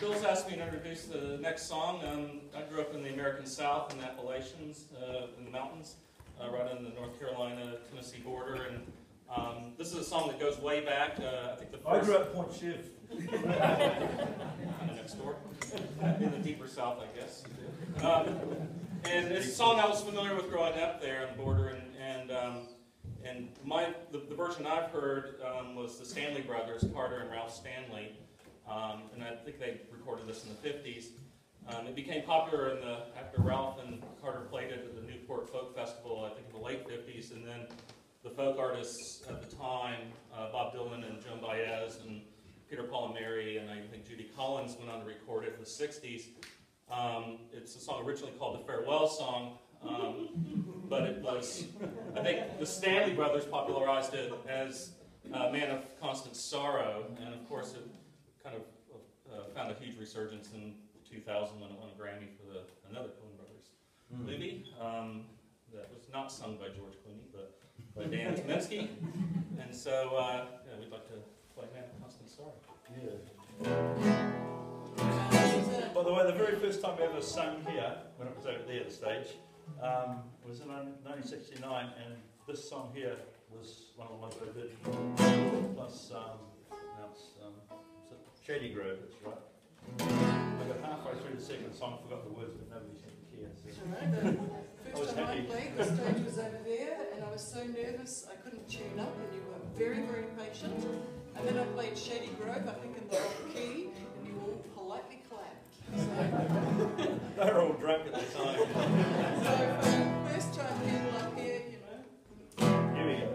Bill's asked me to introduce the next song. I grew up in the American South in the Appalachians, in the mountains, right on the North Carolina-Tennessee border. And this is a song that goes way back. I think the first... I grew up at Point Shiv. Kind of next door. In the deeper South, I guess. And it's a song I was familiar with growing up there on the border. And the version I've heard was the Stanley Brothers, Carter and Ralph Stanley. And I think they recorded this in the 50s. It became popular after Ralph and Carter played it at the Newport Folk Festival, I think in the late 50s. And then the folk artists at the time, Bob Dylan and Joan Baez and Peter, Paul and Mary, and I think Judy Collins went on to record it in the 60s. It's a song originally called the Farewell Song, but it was, I think the Stanley Brothers popularized it as Man of Constant Sorrow, and of course it kind of found a huge resurgence in 2000 when it won a Grammy for another Coen Brothers movie that was not sung by George Clooney, but by Dan Tyminski. And so yeah, we'd like to play Man of Constant Sorrow. Yeah. By the way, the very first time we ever sang here, when it was over there at the stage, was in 1969, and this song here was one of the ones I did. Plus, now it's Shady Grove, that's right. I got halfway through the second song, forgot the words, but nobody seemed to care. So. The first time I played, the stage was over there, and I was so nervous I couldn't tune up, and you were very, very patient. And then I played Shady Grove, I think in the wrong key, and you all politely clapped. So, they were all drunk at the time. So first time people up here, you know. Here we go.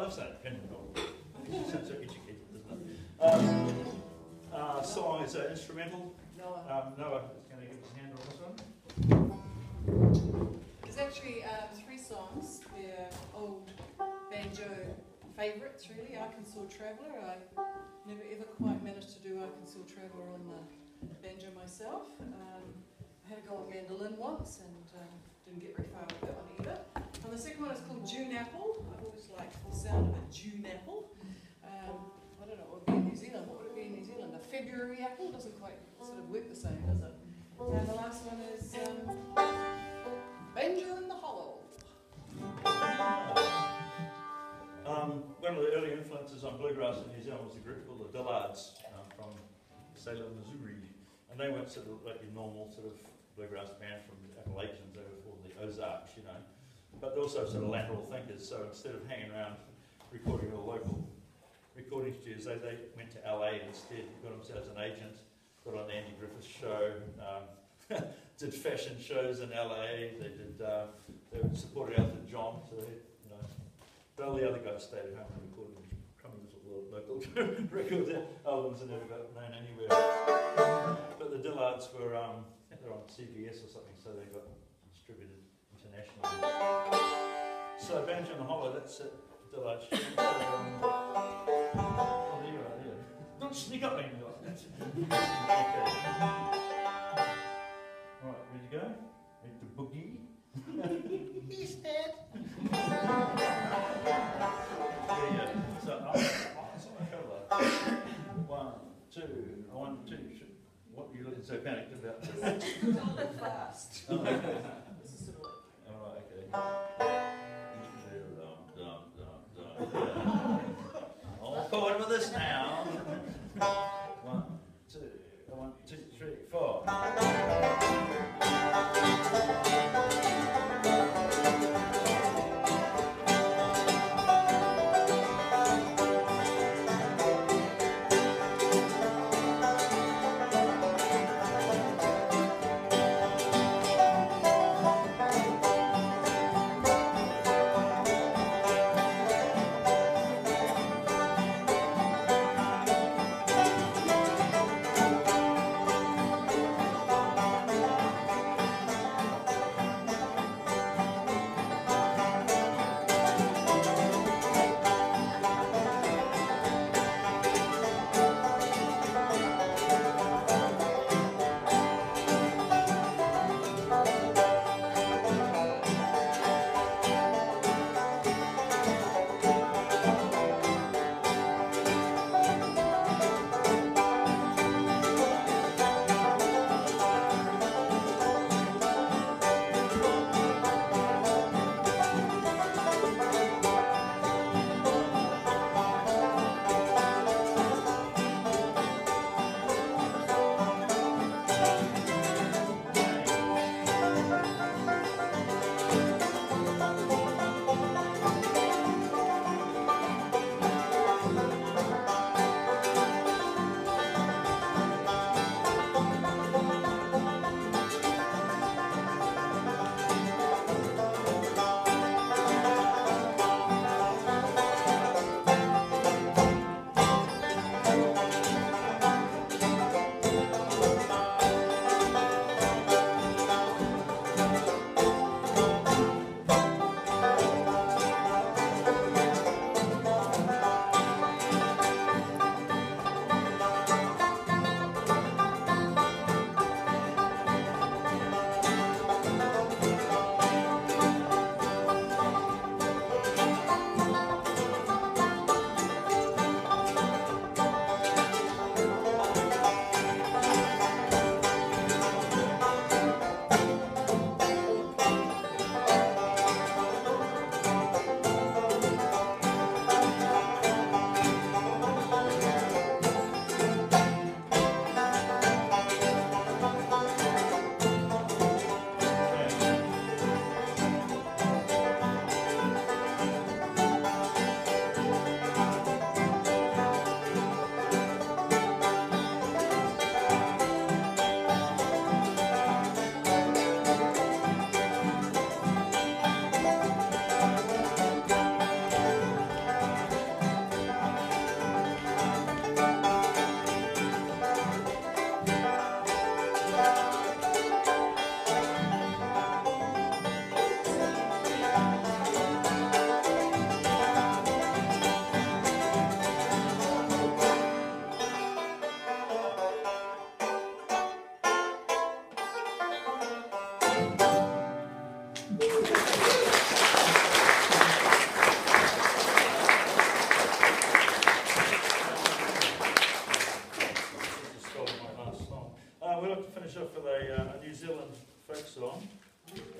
love saying pinball. It sounds so educated, doesn't it? Song is instrumental. Noah. Noah is going to give us a hand on this one. There's actually 3 songs. They're old banjo favourites, really. Akansas Traveler. I never ever quite managed to do Akansas Traveler on the banjo myself. I had a go at mandolin once and didn't get very far with that one either. And the second one is called June Apple. I've always liked the sound of a June apple. I don't know what would be in New Zealand. What would it be in New Zealand? A February apple doesn't quite sort of work the same, does it? And the last one is Banjo in the Hollow. One of the early influences on bluegrass in New Zealand was a group called the Dillards from Salem, Missouri. And they weren't sort of like your normal sort of bluegrass band from the Appalachians, they were called the Ozarks, you know. But they're also sort of lateral thinkers, so instead of hanging around recording with local recording studios, they went to LA instead, got themselves an agent, got on the Andy Griffith show, did fashion shows in LA, they supported Elton John, so they, you know, but all the other guys stayed at home and recorded crummy little local record albums and never got known anywhere. But the Dillards were, I think they're on CBS or something, so they got distributed internationally. So Banjo in the Hollow, that's it. Dillards. Oh, there you are, there. Don't sneak up on me. Okay. Alright, ready to go? Ready to boogie? He's dead. Yeah. So it's on the cover. 1, 2, 1, 2. What are you looking so panicked about? It's a little fast. Oh, okay. This is sort of Alright, okay. All forward with us now. 1, 2, 1, 2, 3, 4.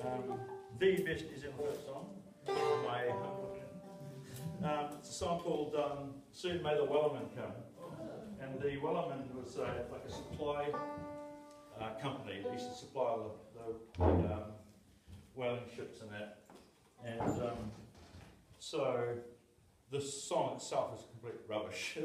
The best New Zealand folk song, my humble opinion. It's a song called Soon May the Wellerman Come. And the Wellerman was like a supply company that used to supply the whaling ships and that. And so the song itself is complete rubbish.